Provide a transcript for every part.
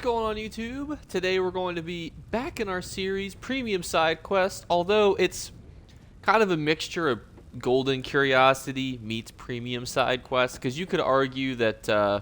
going on YouTube? Today we're going to be back in our series Premium Side Quest, although it's kind of a mixture of Golden Curiosity meets Premium Side Quest, because you could argue that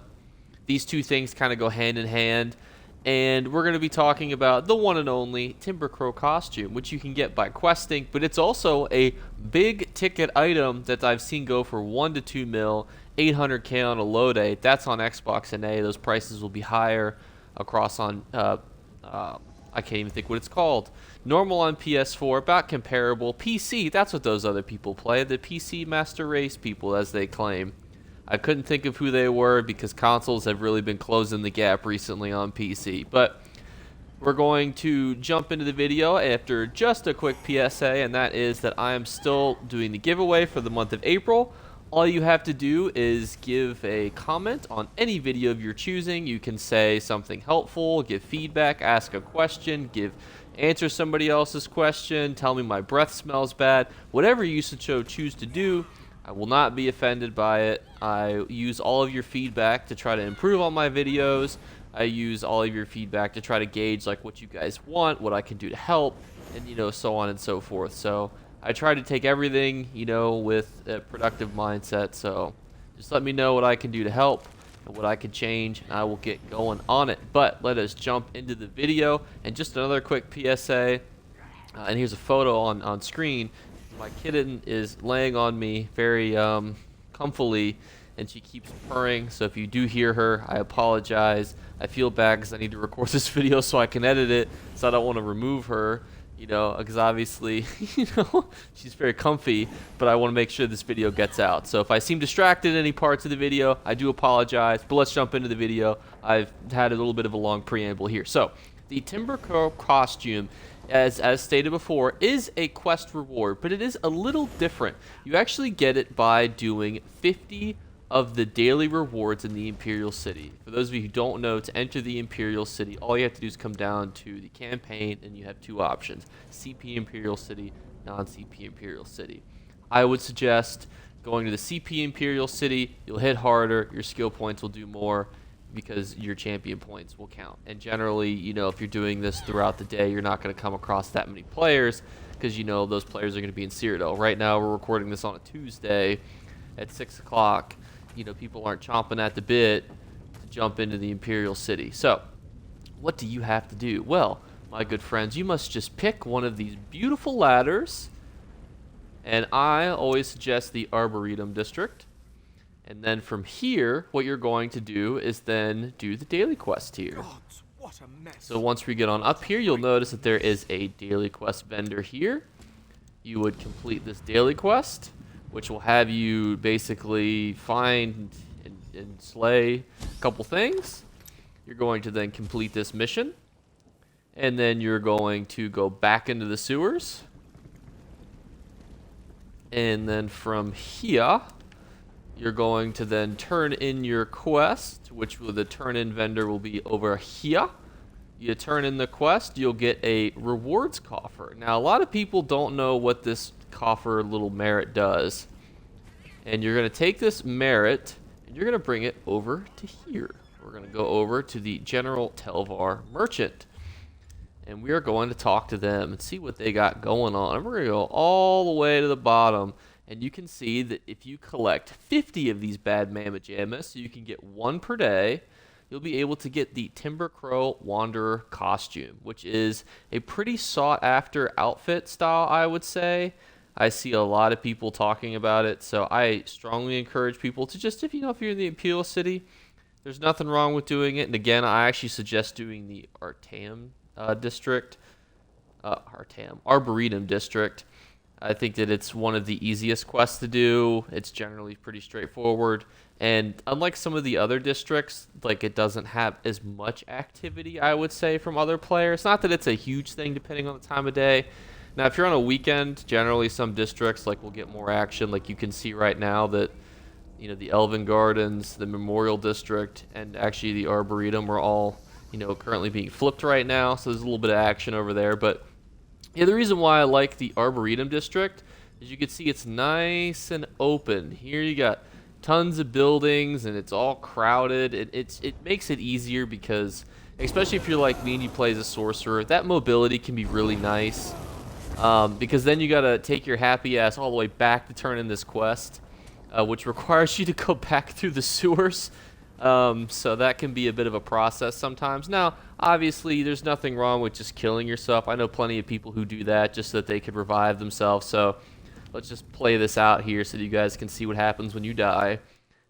these two things kind of go hand in hand. And we're going to be talking about the one and only Timbercrow costume, which you can get by questing, but it's also a big ticket item that I've seen go for 1 to 2 mil, 800k on a low date. That's on Xbox and A. Those prices will be higher across on, I can't even think what it's called. Normal on PS4, about comparable. PC, that's what those other people play, the PC Master Race people, as they claim. I couldn't think of who they were because consoles have really been closing the gap recently on PC. But we're going to jump into the video after just a quick PSA, and that is that I am still doing the giveaway for the month of April. All you have to do is give a comment on any video of your choosing. You can say something helpful, give feedback, ask a question, answer somebody else's question, tell me my breath smells bad. Whatever you choose to do, I will not be offended by it. I use all of your feedback to try to improve on my videos. I use all of your feedback to try to gauge like what you guys want, what I can do to help, and so on and so forth. So I try to take everything, with a productive mindset. So just let me know what I can do to help and what I can change, and I will get going on it. But let us jump into the video. And just another quick PSA, and here's a photo on screen. My kitten is laying on me very comfily, and she keeps purring. So if you do hear her, I apologize. I feel bad because I need to record this video so I can edit it. So I don't want to remove her, because obviously, she's very comfy. But I want to make sure this video gets out. So if I seem distracted in any parts of the video, I do apologize. But let's jump into the video. I've had a little bit of a long preamble here. So the Timbercrow costume, as stated before, is a quest reward, but it is a little different. You actually get it by doing 50 of the daily rewards in the Imperial City. For those of you who don't know, to enter the Imperial City, all you have to do is come down to the campaign, and you have two options: CP Imperial City, non-CP Imperial City. I would suggest going to the CP Imperial City. You'll hit harder, your skill points will do more, because your champion points will count. And generally, if you're doing this throughout the day, you're not going to come across that many players, because those players are going to be in Cyrodiil. Right now, we're recording this on a Tuesday at 6 o'clock. People aren't chomping at the bit to jump into the Imperial City. So, what do you have to do? Well, my good friends, you must just pick one of these beautiful ladders, and I always suggest the Arboretum District. And then from here, what you're going to do is then do the daily quest here. God, what a mess. So once we get on up here, you'll notice that there is a daily quest vendor here. You would complete this daily quest, which will have you basically find and slay a couple things. You're going to then complete this mission. And then you're going to go back into the sewers. And then from here, you're going to then turn in your quest, which the turn-in vendor will be over here. You turn in the quest, you'll get a rewards coffer. Now, a lot of people don't know what this coffer little merit does. And you're going to take this merit, and you're going to bring it over to here. We're going to go over to the General Telvar Merchant. And we are going to talk to them and see what they got going on. And we're going to go all the way to the bottom. And you can see that if you collect 50 of these bad mammoth jammas, so you can get one per day, you'll be able to get the Timbercrow Wanderer costume, which is a pretty sought-after outfit style, I would say. I see a lot of people talking about it, so I strongly encourage people to just, if you're in the Imperial City, there's nothing wrong with doing it. And again, I actually suggest doing the Arboretum District. I think that it's one of the easiest quests to do. It's generally pretty straightforward. And unlike some of the other districts, it doesn't have as much activity, I would say, from other players. Not that it's a huge thing depending on the time of day. Now, if you're on a weekend, generally some districts will get more action. Like you can see right now that, the Elven Gardens, the Memorial District, and actually the Arboretum are all, currently being flipped right now. So there's a little bit of action over there. But yeah, the reason why I like the Arboretum District is you can see it's nice and open. Here you got tons of buildings, and it's all crowded. It makes it easier because especially if you're like me and you play as a sorcerer, that mobility can be really nice. Because then you gotta take your happy ass all the way back to turn in this quest, which requires you to go back through the sewers. So that can be a bit of a process sometimes. Now, obviously, there's nothing wrong with just killing yourself. I know plenty of people who do that just so that they could revive themselves. So let's just play this out here so that you guys can see what happens when you die.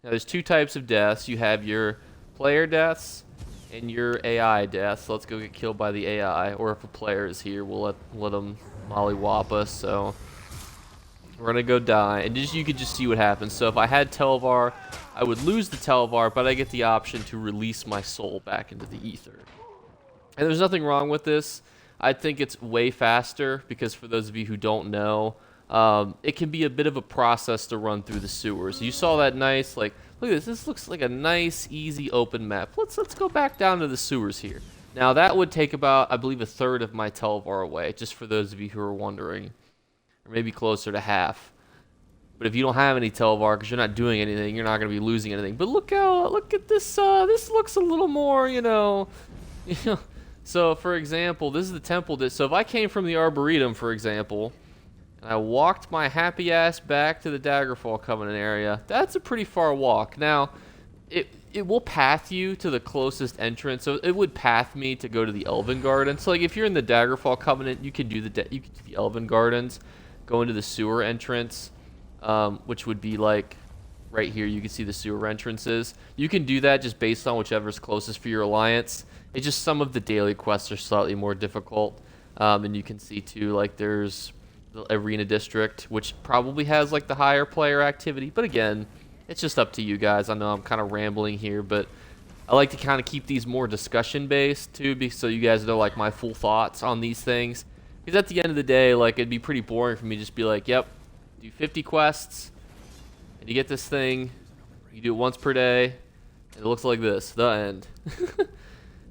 Now, there's two types of deaths. You have your player deaths and your AI deaths. So let's go get killed by the AI. Or if a player is here, we'll let them mollywop us. So we're going to go die. And you could just see what happens. So if I had Telvar, I would lose the Telvar, but I get the option to release my soul back into the ether. And there's nothing wrong with this. I think it's way faster because for those of you who don't know, it can be a bit of a process to run through the sewers. You saw that nice, like, look at this. This looks like a nice, easy, open map. Let's go back down to the sewers here. Now, that would take about, I believe, a third of my Telvar away, just for those of you who are wondering. Or maybe closer to half. But if you don't have any Telvar, because you're not doing anything, you're not going to be losing anything. But look at this. This looks a little more, you know. So, for example, this is the temple. So if I came from the Arboretum, for example, and I walked my happy ass back to the Daggerfall Covenant area, that's a pretty far walk. Now, it will path you to the closest entrance. So it would path me to go to the Elven Gardens. So like if you're in the Daggerfall Covenant, you could do the Elven Gardens, go into the sewer entrance. Which would be like right here. You can see the sewer entrances. You can do that just based on whichever's closest for your alliance. It's just some of the daily quests are slightly more difficult. And you can see too, like there's the Arena District, which probably has like the higher player activity. But again, it's just up to you guys. I know I'm kind of rambling here, but I like to kind of keep these more discussion based too, so you guys know like my full thoughts on these things. Because at the end of the day, like it'd be pretty boring for me to just be like, yep, do 50 quests, and you get this thing. You do it once per day, and it looks like this. The end.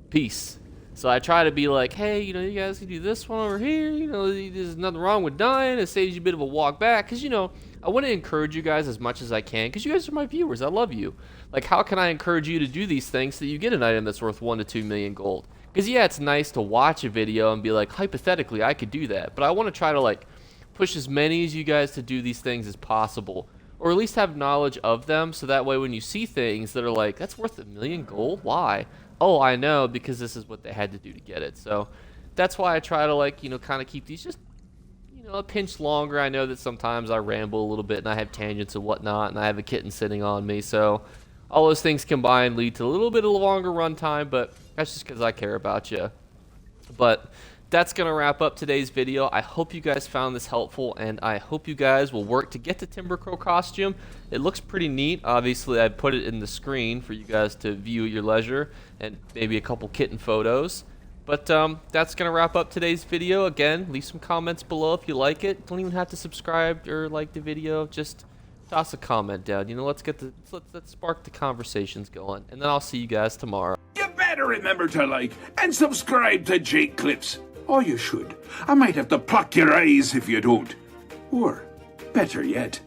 Peace. So I try to be like, hey, you know, you guys can do this one over here. You know, there's nothing wrong with dying. It saves you a bit of a walk back. Because, you know, I want to encourage you guys as much as I can. Because you guys are my viewers. I love you. Like, how can I encourage you to do these things so that you get an item that's worth 1 to 2 million gold? Because, yeah, it's nice to watch a video and be like, hypothetically, I could do that. But I want to try to, like, push as many as you guys to do these things as possible, or at least have knowledge of them, so that way when you see things that are like, that's worth 1 million gold, why? Oh, I know, because this is what they had to do to get it. So that's why I try to, like, you know, kind of keep these just, you know, a pinch longer. I know that sometimes I ramble a little bit and I have tangents and whatnot, and I have a kitten sitting on me, so all those things combined lead to a little bit of a longer run time, but that's just because I care about you. But that's going to wrap up today's video. I hope you guys found this helpful, and I hope you guys will work to get the Timbercrow costume. It looks pretty neat. Obviously, I put it in the screen for you guys to view at your leisure, and maybe a couple kitten photos. But that's going to wrap up today's video. Again, leave some comments below if you like it. Don't even have to subscribe or like the video. Just toss a comment down. You know, let's spark the conversations going, and then I'll see you guys tomorrow. You better remember to like and subscribe to Jake Clips. Or you should. I might have to pluck your eyes if you don't. Or, better yet,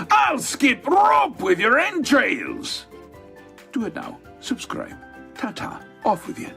I'll skip rope with your entrails. Do it now. Subscribe. Ta-ta. Off with you.